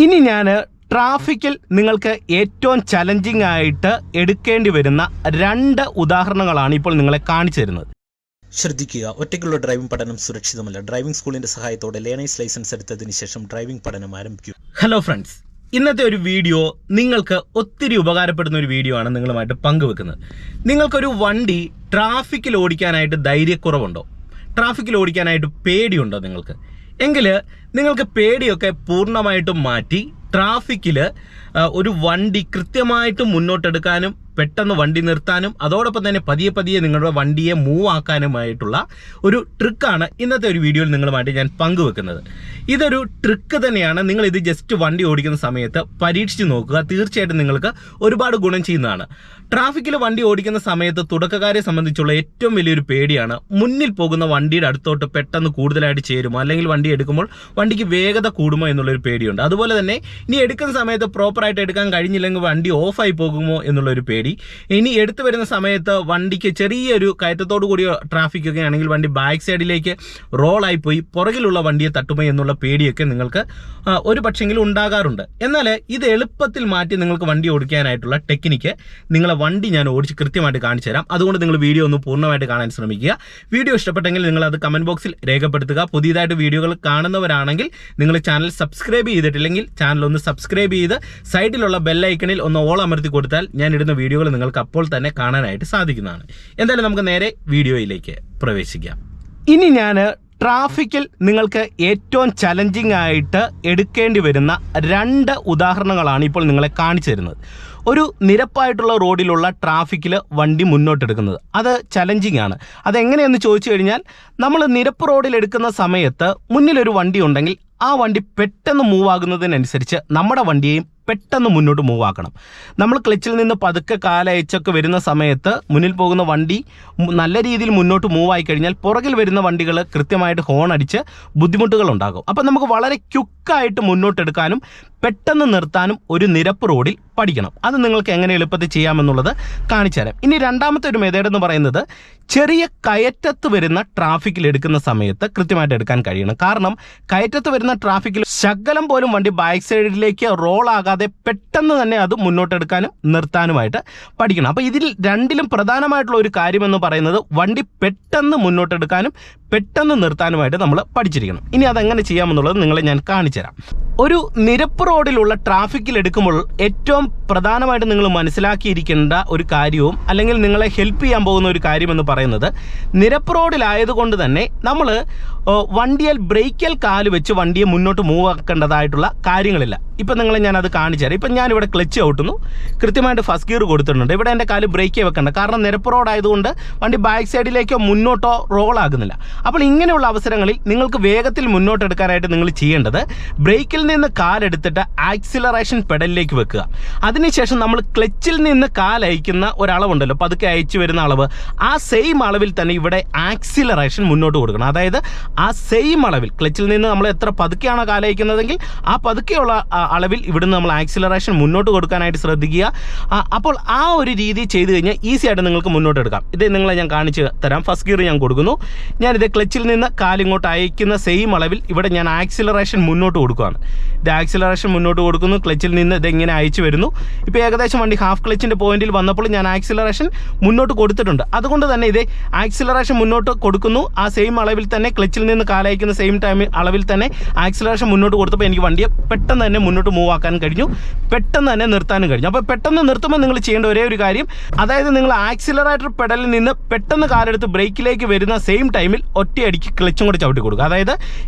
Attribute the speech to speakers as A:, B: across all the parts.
A: ഇനി ഞാൻ ട്രാഫിക്കിൽ നിങ്ങൾക്ക് ഏറ്റവും ചലഞ്ചിങ് ആയിട്ട് എടുക്കേണ്ടി വരുന്ന 2 ഉദാഹരണങ്ങളാണ് ഇപ്പോൾ നിങ്ങളെ കാണിച്ചു തരുന്നത്.
B: ശ്രദ്ധിക്കുക, ഒറ്റയ്ക്കുള്ള ഡ്രൈവിംഗ് പഠനം സുരക്ഷിതമല്ല. ഡ്രൈവിംഗ് സ്കൂളിന്റെ സഹായത്തോടെ ലേണേഴ്സ് ലൈസൻസ് എടുത്തതിന് ശേഷം ഡ്രൈവിംഗ് പഠനം ആരംഭിക്കുക.
A: ഹലോ ഫ്രണ്ട്സ്, ഇന്നത്തെ ഒരു വീഡിയോ നിങ്ങൾക്ക് ഒത്തിരി ഉപകാരപ്പെടുന്ന ഒരു വീഡിയോ ആണ് നിങ്ങളുമായിട്ട് പങ്കുവെക്കുന്നത്. നിങ്ങൾക്കൊരു വണ്ടി ട്രാഫിക്കിൽ ഓടിക്കാനായിട്ട് ധൈര്യക്കുറവുണ്ടോ? ട്രാഫിക്കിൽ ഓടിക്കാനായിട്ട് പേടിയുണ്ടോ നിങ്ങൾക്ക്? എങ്കിൽ നിങ്ങൾക്ക് പേടിയൊക്കെ പൂർണ്ണമായിട്ടും മാറ്റി ട്രാഫിക്കിൽ ഒരു വണ്ടി കൃത്യമായിട്ട് മുന്നോട്ടെടുക്കാനും പെട്ടെന്ന് വണ്ടി നിർത്താനും അതോടൊപ്പം തന്നെ പതിയെ നിങ്ങളുടെ വണ്ടിയെ മൂവ് ആക്കാനുമായിട്ടുള്ള ഒരു ട്രിക്കാണ് ഇന്നത്തെ ഒരു വീഡിയോയിൽ നിങ്ങളുമായിട്ട് ഞാൻ പങ്കുവെക്കുന്നത്. ഇതൊരു ട്രിക്ക് തന്നെയാണ്. നിങ്ങൾ ഇത് ജസ്റ്റ് വണ്ടി ഓടിക്കുന്ന സമയത്ത് പരീക്ഷിച്ച് നോക്കുക. തീർച്ചയായിട്ടും നിങ്ങൾക്ക് ഒരുപാട് ഗുണം ചെയ്യുന്നതാണ്. ട്രാഫിക്കിൽ വണ്ടി ഓടിക്കുന്ന സമയത്ത് തുടക്കക്കാരെ സംബന്ധിച്ചുള്ള ഏറ്റവും വലിയൊരു പേടിയാണ് മുന്നിൽ പോകുന്ന വണ്ടിയുടെ അടുത്തോട്ട് പെട്ടെന്ന് കൂടുതലായിട്ട് ചേരുമോ, അല്ലെങ്കിൽ വണ്ടി എടുക്കുമ്പോൾ വണ്ടിക്ക് വേഗത കൂടുമോ എന്നുള്ളൊരു പേടിയുണ്ട്. അതുപോലെ തന്നെ ഇനി എടുക്കുന്ന സമയത്ത് പ്രോപ്പറായിട്ട് എടുക്കാൻ കഴിഞ്ഞില്ലെങ്കിൽ വണ്ടി ഓഫായി പോകുമോ എന്നുള്ളൊരു പേടി. ഇനി എടുത്തു വരുന്ന സമയത്ത് വണ്ടിക്ക് ചെറിയൊരു കയറ്റത്തോടു കൂടിയ ട്രാഫിക് ഒക്കെ ആണെങ്കിൽ വണ്ടി ബാക്ക് സൈഡിലേക്ക് റോളായി പോയി പുറകിലുള്ള വണ്ടിയെ തട്ടുമോ എന്നുള്ള പേടിയൊക്കെ നിങ്ങൾക്ക് ഒരു പക്ഷെങ്കിലും ഉണ്ടാകാറുണ്ട്. എന്നാൽ ഇത് എളുപ്പത്തിൽ മാറ്റി നിങ്ങൾക്ക് വണ്ടി ഓടിക്കാനായിട്ടുള്ള ടെക്നിക്ക് നിങ്ങളെ വണ്ടി ഞാൻ ഓടിച്ച് കൃത്യമായിട്ട് കാണിച്ചു തരാം. അതുകൊണ്ട് നിങ്ങൾ വീഡിയോ ഒന്ന് പൂർണ്ണമായിട്ട് കാണാൻ ശ്രമിക്കുക. വീഡിയോ ഇഷ്ടപ്പെട്ടെങ്കിൽ നിങ്ങൾ അത് കമന്റ് ബോക്സിൽ രേഖപ്പെടുത്തുക. പുതിയതായിട്ട് വീഡിയോകൾ കാണുന്നവരാണെങ്കിൽ നിങ്ങൾ ചാനൽ സബ്സ്ക്രൈബ് ചെയ്തിട്ടില്ലെങ്കിൽ ചാനൽ ഒന്ന് സബ്സ്ക്രൈബ് ചെയ്ത് സൈഡിലുള്ള ബെല്ലൈക്കണിൽ ഒന്ന് ഓൾ അമർത്തി കൊടുത്താൽ ഞാൻ ഇടുന്ന വീഡിയോകൾ നിങ്ങൾക്ക് അപ്പോൾ തന്നെ കാണാനായിട്ട് സാധിക്കുന്നതാണ്. എന്തായാലും നമുക്ക് നേരെ വീഡിയോയിലേക്ക് പ്രവേശിക്കാം. ഇനി ഞാൻ ട്രാഫിക്കിൽ നിങ്ങൾക്ക് ഏറ്റവും ചലഞ്ചിങ് ആയിട്ട് എടുക്കേണ്ടി വരുന്ന 2 ഉദാഹരണങ്ങളാണ് ഇപ്പോൾ നിങ്ങളെ കാണിച്ചു തരുന്നത്. ഒരു നിരപ്പായിട്ടുള്ള റോഡിലുള്ള ട്രാഫിക്കിൽ വണ്ടി മുന്നോട്ടെടുക്കുന്നത് അത് ചലഞ്ചിങ് ആണ്. അതെങ്ങനെയെന്ന് ചോദിച്ചു കഴിഞ്ഞാൽ, നമ്മൾ നിരപ്പ് റോഡിൽ എടുക്കുന്ന സമയത്ത് മുന്നിലൊരു വണ്ടി ഉണ്ടെങ്കിൽ ആ വണ്ടി പെട്ടെന്ന് മൂവ് ആകുന്നതിനനുസരിച്ച് നമ്മുടെ വണ്ടിയെയും പെട്ടെന്ന് മുന്നോട്ട് മൂവ് ആക്കണം. നമ്മൾ ക്ലച്ചിൽ നിന്ന് പതുക്കെ കാലയച്ചൊക്കെ വരുന്ന സമയത്ത് മുന്നിൽ പോകുന്ന വണ്ടി നല്ല രീതിയിൽ മുന്നോട്ട് മൂവ് ആയി കഴിഞ്ഞാൽ പുറകിൽ വരുന്ന വണ്ടികൾ കൃത്യമായിട്ട് ഹോൺ അടിച്ച് ബുദ്ധിമുട്ടുകൾ ഉണ്ടാകും. അപ്പം നമുക്ക് വളരെ ക്വിക്കായിട്ട് മുന്നോട്ടെടുക്കാനും പെട്ടെന്ന് നിർത്താനും ഒരു നിരപ്പ് റോഡിൽ പഠിക്കണം. അത് നിങ്ങൾക്ക് എങ്ങനെ എളുപ്പത്തിൽ ചെയ്യാമെന്നുള്ളത് കാണിച്ചു തരാം. ഇനി രണ്ടാമത്തെ ഒരു മെത്തേഡ് എന്ന് പറയുന്നത്, ചെറിയ കയറ്റത്ത് വരുന്ന ട്രാഫിക്കിൽ എടുക്കുന്ന സമയത്ത് കൃത്യമായിട്ട് എടുക്കാൻ കഴിയണം. കാരണം കയറ്റത്ത് വരുന്ന ട്രാഫിക്കിൽ ശകലം പോലും വണ്ടി ബാക്ക് സൈഡിലേക്ക് റോൾ ആകാതെ പെട്ടെന്ന് തന്നെ അത് മുന്നോട്ടെടുക്കാനും നിർത്താനുമായിട്ട് പഠിക്കണം. അപ്പോൾ ഇതിൽ രണ്ടിലും പ്രധാനമായിട്ടുള്ള ഒരു കാര്യമെന്ന് പറയുന്നത് വണ്ടി പെട്ടെന്ന് മുന്നോട്ടെടുക്കാനും പെട്ടെന്ന് നിർത്താനുമായിട്ട് നമ്മൾ പഠിച്ചിരിക്കണം. ഇനി അതെങ്ങനെ ചെയ്യാമെന്നുള്ളത് നിങ്ങളെ ഞാൻ കാണിച്ചു തരാം. ഒരു നിരപ്പ് റോഡിലുള്ള ട്രാഫിക്കിൽ എടുക്കുമ്പോൾ ഏറ്റവും പ്രധാനമായിട്ട് നിങ്ങൾ മനസ്സിലാക്കിയിരിക്കേണ്ട ഒരു കാര്യവും അല്ലെങ്കിൽ നിങ്ങളെ ഹെൽപ്പ് ചെയ്യാൻ പോകുന്ന ഒരു കാര്യമെന്ന് പറയുന്നത്, നിരപ്പ് റോഡിലായതുകൊണ്ട് തന്നെ നമ്മൾ വണ്ടിയിൽ ബ്രേക്കിൽ കാല് വെച്ച് വണ്ടിയെ മുന്നോട്ട് മൂവ് ആക്കേണ്ടതായിട്ടുള്ള കാര്യങ്ങളില്ല. ഇപ്പം നിങ്ങളെ ഞാനത് കാണിച്ചു തരാം. ഇപ്പം ഞാനിവിടെ ക്ലച്ച് ഔട്ടുന്നു, കൃത്യമായിട്ട് ഫസ്റ്റ് ഗിയർ കൊടുത്തിട്ടുണ്ട്. ഇവിടെ എൻ്റെ കാല് ബ്രേക്കേ വെക്കണ്ട, കാരണം നിരപ്പ് റോഡായതുകൊണ്ട് വണ്ടി ബാക്ക് സൈഡിലേക്കോ മുന്നോട്ടോ റോൾ ആകുന്നില്ല. അപ്പോൾ ഇങ്ങനെയുള്ള അവസരങ്ങളിൽ നിങ്ങൾക്ക് വേഗത്തിൽ മുന്നോട്ടെടുക്കാനായിട്ട് നിങ്ങൾ ചെയ്യേണ്ടത്, ബ്രേക്കിൽ നിന്ന് കാലെടുത്തിട്ട് ആക്സിലറേഷൻ പെഡലിലേക്ക് വെക്കുക. അതിനുശേഷം നമ്മൾ ക്ലച്ചിൽ നിന്ന് കാലയക്കുന്ന ഒരളവുണ്ടല്ലോ, പതുക്കെ അയച്ചു വരുന്ന അളവ്, ആ സെയിം അളവിൽ തന്നെ ഇവിടെ ആക്സിലറേഷൻ മുന്നോട്ട് കൊടുക്കണം. അതായത് ആ സെയിം അളവിൽ ക്ലച്ചിൽ നിന്ന് നമ്മൾ എത്ര പതുക്കെയാണോ കാലയക്കുന്നതെങ്കിൽ ആ പതുക്കെയുള്ള അളവിൽ ഇവിടുന്ന് നമ്മൾ ആക്സിലറേഷൻ മുന്നോട്ട് കൊടുക്കാനായിട്ട് ശ്രദ്ധിക്കുക. അപ്പോൾ ആ ഒരു രീതി ചെയ്ത് കഴിഞ്ഞാൽ ഈസി ആയിട്ട് നിങ്ങൾക്ക് മുന്നോട്ട് എടുക്കാം. ഇത് നിങ്ങളെ ഞാൻ കാണിച്ച് തരാം. ഫസ്റ്റ് ഗിയർ ഞാൻ കൊടുക്കുന്നു. ഞാനിത് ക്ലച്ചിൽ നിന്ന് കാലിങ്ങോട്ട് അയക്കുന്ന സെയിം അളവിൽ ഇവിടെ ഞാൻ ആക്സിലറേഷൻ മുന്നോട്ട് കൊടുക്കുകയാണ്. ഇത് ആക്സിലറേഷൻ മുന്നോട്ട് കൊടുക്കുന്നു, ക്ലച്ചിൽ നിന്ന് ഇതെങ്ങനെ അയച്ചു വരുന്നു. ഇപ്പോൾ ഏകദേശം വണ്ടി ഹാഫ് ക്ലച്ചിൻ്റെ പോയിന്റിൽ വന്നപ്പോൾ ഞാൻ ആക്സിലറേഷൻ മുന്നോട്ട് കൊടുത്തിട്ടുണ്ട്. അതുകൊണ്ട് തന്നെ ഇത് ആക്സിലറേഷൻ മുന്നോട്ട് കൊടുക്കുന്നു, ആ സെയിം അളവിൽ തന്നെ ക്ലച്ചിൽ നിന്ന് കാലയക്കുന്ന സെയിം ടൈമിൽ അളവിൽ തന്നെ ആക്സിലറേഷൻ മുന്നോട്ട് കൊടുത്തപ്പോൾ എനിക്ക് വണ്ടിയെ പെട്ടെന്ന് തന്നെ മുന്നോട്ട് മൂവ് ആക്കാൻ കഴിഞ്ഞു, പെട്ടെന്ന് തന്നെ നിർത്താനും കഴിഞ്ഞു. അപ്പോൾ പെട്ടെന്ന് നിർത്തുമ്പോൾ നിങ്ങൾ ചെയ്യേണ്ട ഒരേ ഒരു കാര്യം, അതായത് നിങ്ങൾ ആക്സിലറേറ്റർ പെഡലിൽ നിന്ന് പെട്ടെന്ന് കാലെടുത്ത് ബ്രേക്കിലേക്ക് വരുന്ന സെയിം ടൈമിൽ ഒറ്റയടിക്ക് ക്ലച്ചും കൂടി ചവിട്ടി കൊടുക്കുക. അതായത്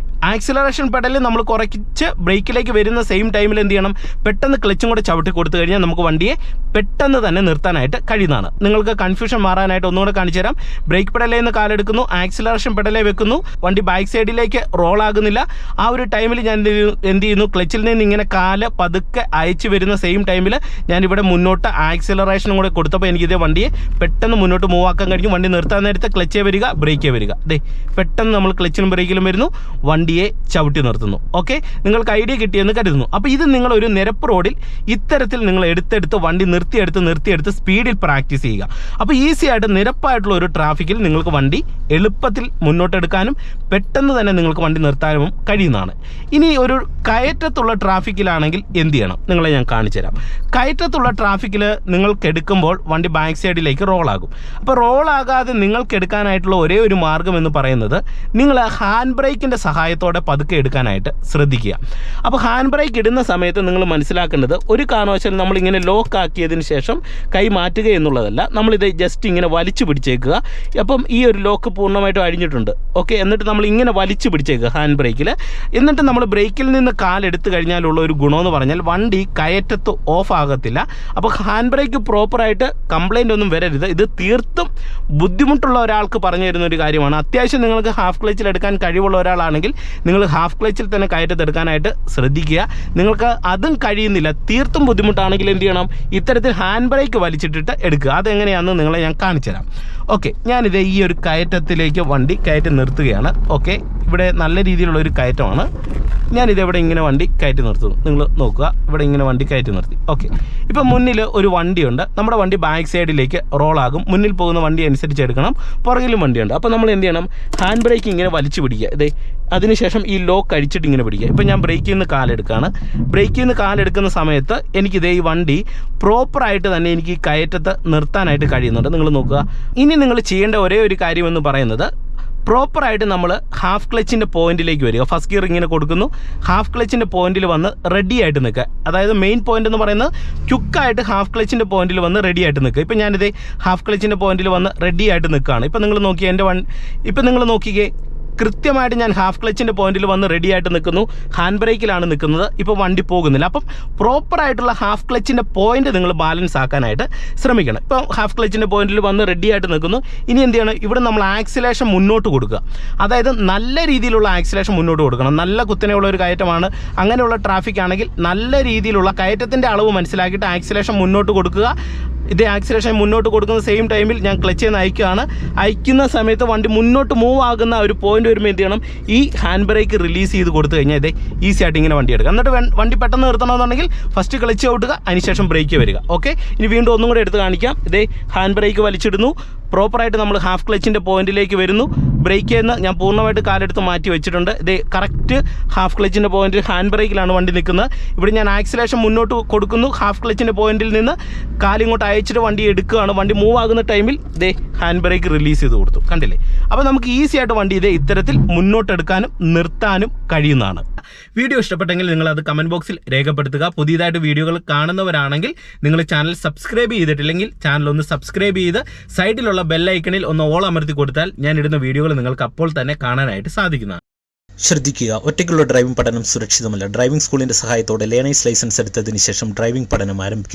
A: ആക്സിലറേഷൻ പെഡലിൽ നമ്മൾ കുറച്ച് ബ്രേക്കിലേക്ക് വരുന്ന സെയിം ടൈമിൽ എന്ത് ചെയ്യണം, പെട്ടെന്ന് ക്ലച്ചും കൂടെ ചവിട്ടി കൊടുത്തു കഴിഞ്ഞാൽ നമുക്ക് വണ്ടിയെ പെട്ടെന്ന് തന്നെ നിർത്താനായിട്ട് കഴിയുന്നതാണ്. നിങ്ങൾക്ക് കൺഫ്യൂഷൻ മാറാനായിട്ട് ഒന്നുകൂടെ കാണിച്ചു തരാം. ബ്രേക്ക് പെഡലിൽ നിന്ന് കാലെടുക്കുന്നു, ആക്സിലറേഷൻ പെഡലേ വെക്കുന്നു, വണ്ടി ബാക്ക് സൈഡിലേക്ക് റോൾ ആകുന്നില്ല. ആ ഒരു ടൈമിൽ ഞാൻ എന്ത് ചെയ്യുന്നു, ക്ലച്ചിൽ നിന്ന് ഇങ്ങനെ കാല് പതുക്കെ അയച്ചു വരുന്ന സെയിം ടൈമിൽ ഞാനിവിടെ മുന്നോട്ട് ആക്സിലറേഷനും കൂടെ കൊടുത്തപ്പോൾ എനിക്കിതേ വണ്ടിയെ പെട്ടെന്ന് മുന്നോട്ട് മൂവ് ആക്കാൻ കഴിഞ്ഞു. വണ്ടി നിർത്താൻ നേരത്തെ ക്ലച്ചേ വരിക, ബ്രേക്കേ വരിക. അതെ, പെട്ടെന്ന് നമ്മൾ ക്ലച്ചിലും ബ്രേക്കിലും വരുന്നു, വണ്ടി വണ്ടിയെ ചവിട്ടി നിർത്തുന്നു. ഓക്കെ, നിങ്ങൾക്ക് ഐഡിയ കിട്ടിയെന്ന് കരുതുന്നു. അപ്പോൾ ഇത് നിങ്ങൾ ഒരു നിരപ്പ് റോഡിൽ ഇത്തരത്തിൽ നിങ്ങൾ എടുത്തെടുത്ത് വണ്ടി നിർത്തിയെടുത്ത് സ്പീഡിൽ പ്രാക്ടീസ് ചെയ്യുക. അപ്പോൾ ഈസി ആയിട്ട് നിരപ്പായിട്ടുള്ള ഒരു ട്രാഫിക്കിൽ നിങ്ങൾക്ക് വണ്ടി എളുപ്പത്തിൽ മുന്നോട്ടെടുക്കാനും പെട്ടെന്ന് തന്നെ നിങ്ങൾക്ക് വണ്ടി നിർത്താനും കഴിയുന്നതാണ്. ഇനി ഒരു കയറ്റത്തുള്ള ട്രാഫിക്കിലാണെങ്കിൽ എന്ത് ചെയ്യണം നിങ്ങളെ ഞാൻ കാണിച്ചു തരാം. കയറ്റത്തുള്ള ട്രാഫിക്കിൽ നിങ്ങൾക്ക് എടുക്കുമ്പോൾ വണ്ടി ബാക്ക് സൈഡിലേക്ക് റോളാകും. അപ്പോൾ റോളാകാതെ നിങ്ങൾക്ക് എടുക്കാനായിട്ടുള്ള ഒരേ ഒരു മാർഗ്ഗം എന്ന് പറയുന്നത് നിങ്ങൾ ഹാൻഡ് ബ്രേക്കിൻ്റെ സഹായത്തോടെ പതുക്കെ എടുക്കാനായിട്ട് ശ്രദ്ധിക്കുക. അപ്പോൾ ഹാൻഡ് ബ്രേക്ക് ഇടുന്ന സമയത്ത് നിങ്ങൾ മനസ്സിലാക്കേണ്ടത് ഒരു കാരണവശാലും നമ്മളിങ്ങനെ ലോക്ക് ആക്കിയതിന് ശേഷം കൈ മാറ്റുക എന്നുള്ളതല്ല. നമ്മളിത് ജസ്റ്റ് ഇങ്ങനെ വലിച്ചു പിടിച്ചേക്കുക. അപ്പം ഈ ഒരു ലോക്ക് പൂർണ്ണമായിട്ടും അഴിഞ്ഞിട്ടുണ്ട്. ഓക്കെ, എന്നിട്ട് നമ്മൾ ഇങ്ങനെ വലിച്ചു പിടിച്ചേക്കുക ഹാൻഡ് ബ്രേക്കിൽ. എന്നിട്ട് നമ്മൾ ബ്രേക്കിൽ നിന്ന് കാലെടുത്ത് കഴിഞ്ഞാലുള്ള ഒരു ഗുണമെന്ന് പറഞ്ഞാൽ വണ്ടി കയറ്റത്ത് ഓഫ് ആകത്തില്ല. അപ്പോൾ ഹാൻഡ് ബ്രേക്ക് പ്രോപ്പറായിട്ട് കംപ്ലൈൻ്റ് ഒന്നും വരരുത്. ഇത് തീർത്തും ബുദ്ധിമുട്ടുള്ള ഒരാൾക്ക് പറഞ്ഞു തരുന്ന ഒരു കാര്യമാണ്. അത്യാവശ്യം നിങ്ങൾക്ക് ഹാഫ് ക്ലച്ചിൽ എടുക്കാൻ കഴിവുള്ള ഒരാളാണെങ്കിൽ നിങ്ങൾ ഹാഫ് ക്ലച്ചിൽ തന്നെ കയറ്റത്തെടുക്കാനായിട്ട് ശ്രദ്ധിക്കുക. നിങ്ങൾക്ക് അതും കഴിയുന്നില്ല, തീർത്തും ബുദ്ധിമുട്ടാണെങ്കിൽ എന്ത് ചെയ്യണം, ഇത്തരത്തിൽ ഹാൻഡ് ബ്രേക്ക് വലിച്ചിട്ടിട്ട് എടുക്കുക. അതെങ്ങനെയാണെന്ന് നിങ്ങളെ ഞാൻ കാണിച്ചു തരാം. ഓക്കെ, ഞാനിത് ഈ ഒരു കയറ്റത്തിലേക്ക് വണ്ടി കയറ്റി നിർത്തുകയാണ്. ഓക്കെ, ഇവിടെ നല്ല രീതിയിലുള്ളൊരു കയറ്റമാണ്. ഞാനിതെവിടെ ഇങ്ങനെ വണ്ടി കയറ്റി നിർത്തുന്നു. നിങ്ങൾ നോക്കുക, ഇവിടെ ഇങ്ങനെ വണ്ടി കയറ്റി നിർത്തി. ഓക്കെ, ഇപ്പം മുന്നിൽ ഒരു വണ്ടിയുണ്ട്. നമ്മുടെ വണ്ടി ബാക്ക് സൈഡിലേക്ക് റോളാകും. മുന്നിൽ പോകുന്ന വണ്ടി അനുസരിച്ച് എടുക്കണം. പുറകിലും വണ്ടിയുണ്ട്. അപ്പോൾ നമ്മൾ എന്ത് ചെയ്യണം, ഹാൻഡ് ബ്രേക്ക് ഇങ്ങനെ വലിച്ചു പിടിക്കുക. ഇതേ അതിനുശേഷം ഈ ലോക്ക് അഴിച്ചിട്ട് ഇങ്ങനെ പിടിക്കുക. ഇപ്പം ഞാൻ ബ്രേക്കിൽ നിന്ന് കാലെടുക്കുകയാണ്. ബ്രേക്കിൽ നിന്ന് കാലെടുക്കുന്ന സമയത്ത് എനിക്കിതേ ഈ വണ്ടി പ്രോപ്പറായിട്ട് തന്നെ എനിക്ക് ഈ കയറ്റത്ത് നിർത്താനായിട്ട് കഴിയുന്നുണ്ട്. നിങ്ങൾ നോക്കുക. ഇനി നിങ്ങൾ ചെയ്യേണ്ട ഒരേ ഒരു കാര്യമെന്ന് പറയുന്നത് പ്രോപ്പറായിട്ട് നമ്മൾ ഹാഫ് ക്ലച്ചിൻ്റെ പോയിന്റിലേക്ക് വരിക. ഫസ്റ്റ് ഗിയർ ഇങ്ങനെ കൊടുക്കുന്നു, ഹാഫ് ക്ലച്ചിൻ്റെ പോയിന്റിൽ വന്ന് റെഡി ആയിട്ട് നിൽക്കുക. അതായത് മെയിൻ പോയിന്റ് എന്ന് പറയുന്നത് ക്യുക്കായിട്ട് ഹാഫ് ക്ലച്ചിൻ്റെ പോയിന്റിൽ വന്ന് റെഡി ആയിട്ട് നിൽക്കുക. ഇപ്പം ഞാനിത് ഹാഫ് ക്ലച്ചിൻ്റെ പോയിന്റിൽ വന്ന് റെഡി ആയിട്ട് നിൽക്കുകയാണ്. ഇപ്പം നിങ്ങൾ നോക്കിയേ, ഇപ്പം നിങ്ങൾ നോക്കിക്കേ, കൃത്യമായിട്ട് ഞാൻ ഹാഫ് ക്ലച്ചിൻ്റെ പോയിന്റിൽ വന്ന് റെഡി ആയിട്ട് നിൽക്കുന്നു. ഹാൻഡ് ബ്രേക്കിലാണ് നിൽക്കുന്നത്. ഇപ്പോൾ വണ്ടി പോകുന്നില്ല. അപ്പം പ്രോപ്പറായിട്ടുള്ള ഹാഫ് ക്ലച്ചിൻ്റെ പോയിന്റ് നിങ്ങൾ ബാലൻസ് ആക്കാനായിട്ട് ശ്രമിക്കണം. ഇപ്പോൾ ഹാഫ് ക്ലച്ചിൻ്റെ പോയിന്റിൽ വന്ന് റെഡി ആയിട്ട് നിൽക്കുന്നു. ഇനി എന്ത് ചെയ്യണം, ഇവിടെ നമ്മൾ ആക്സിലേഷൻ മുന്നോട്ട് കൊടുക്കുക. അതായത് നല്ല രീതിയിലുള്ള ആക്സിലേഷൻ മുന്നോട്ട് കൊടുക്കണം. നല്ല കുത്തനെയുള്ള ഒരു കയറ്റമാണ്. അങ്ങനെയുള്ള ട്രാഫിക് ആണെങ്കിൽ നല്ല രീതിയിലുള്ള കയറ്റത്തിൻ്റെ അളവ് മനസ്സിലാക്കിയിട്ട് ആക്സിലേഷൻ മുന്നോട്ട് കൊടുക്കുക. ഇതേ ആക്സിലേഷൻ മുന്നോട്ട് കൊടുക്കുന്ന സെയിം ടൈമിൽ ഞാൻ ക്ലച്ചിൽ നിന്ന് അയക്കുന്ന സമയത്ത് വണ്ടി മുന്നോട്ട് മൂവ് ആകുന്ന ഒരു പോയിന്റ് വരുമ്പോൾ എന്ത് ചെയ്യണം, ഈ ഹാൻഡ് ബ്രേക്ക് റിലീസ് ചെയ്ത് കൊടുത്തു കഴിഞ്ഞാൽ ഇതേ ഈസി ആയിട്ട് ഇങ്ങനെ വണ്ടി എടുക്കുക. എന്നിട്ട് വണ്ടി പെട്ടെന്ന് നിർത്തണമെന്നുണ്ടെങ്കിൽ ഫസ്റ്റ് ക്ലച്ച് ഔട്ടുക, അതിനുശേഷം ബ്രേക്ക് വരിക. ഓക്കെ, ഇനി വീണ്ടും ഒന്നും കൂടെ എടുത്ത് കാണിക്കാം. ഇതേ ഹാൻഡ് ബ്രേക്ക് വലിച്ചിടുന്നു. പ്രോപ്പറായിട്ട് നമ്മൾ ഹാഫ് ക്ലച്ചിൻ്റെ പോയിന്റിലേക്ക് വരുന്നു. ബ്രേക്കിൽ നിന്ന് ഞാൻ പൂർണ്ണമായിട്ട് കാലെടുത്ത് മാറ്റി വെച്ചിട്ടുണ്ട്. ഇതേ കറക്റ്റ് ഹാഫ് ക്ലച്ചിൻ്റെ പോയിന്റിൽ ഹാൻഡ് ബ്രേക്കിലാണ് വണ്ടി നിൽക്കുന്നത്. ഇവിടെ ഞാൻ ആക്സിലേഷൻ മുന്നോട്ട് കൊടുക്കുന്നു. ഹാഫ് ക്ലച്ചിൻ്റെ പോയിന്റിൽ നിന്ന് കാലിങ്ങോട്ട് അയച്ചിട്ട് വണ്ടി എടുക്കുകയാണ്. വണ്ടി മൂവ് ആകുന്ന ടൈമിൽ ഇതേ ഹാൻഡ് ബ്രേക്ക് റിലീസ് ചെയ്ത് കൊടുത്തു. കണ്ടില്ലേ? അപ്പോൾ നമുക്ക് ഈസി ആയിട്ട് വണ്ടി ഇതേ ഇത്തരത്തിൽ മുന്നോട്ടെടുക്കാനും നിർത്താനും കഴിയുന്നതാണ്. വീഡിയോ ഇഷ്ടപ്പെട്ടെങ്കിൽ നിങ്ങൾ അത് കമൻറ്റ് ബോക്സിൽ രേഖപ്പെടുത്തുക. പുതിയതായിട്ട് വീഡിയോകൾ കാണുന്നവരാണെങ്കിൽ നിങ്ങൾ ചാനൽ സബ്സ്ക്രൈബ് ചെയ്തിട്ടില്ലെങ്കിൽ ചാനൽ ഒന്ന് സബ്സ്ക്രൈബ് ചെയ്ത് സൈഡിലുള്ള ബെല്ലൈക്കണിൽ ഒന്ന് ഓൾ അമർത്തി കൊടുത്താൽ ഞാൻ ഇടുന്ന വീഡിയോകൾ നിങ്ങൾക്ക് അപ്പോൾ തന്നെ കാണാനായിട്ട് സാധിക്കുന്നതാണ്.
B: ശ്രദ്ധിക്കുക, ഒറ്റയ്ക്കുള്ള ഡ്രൈവിംഗ് പഠനം സുരക്ഷിതമല്ല. ഡ്രൈവിംഗ് സ്കൂളിന്റെ സഹായത്തോടെ ലേണേഴ്സ് ലൈസൻസ് എടുത്തതിന് ശേഷം ഡ്രൈവിംഗ് പഠനം ആരംഭിക്കും.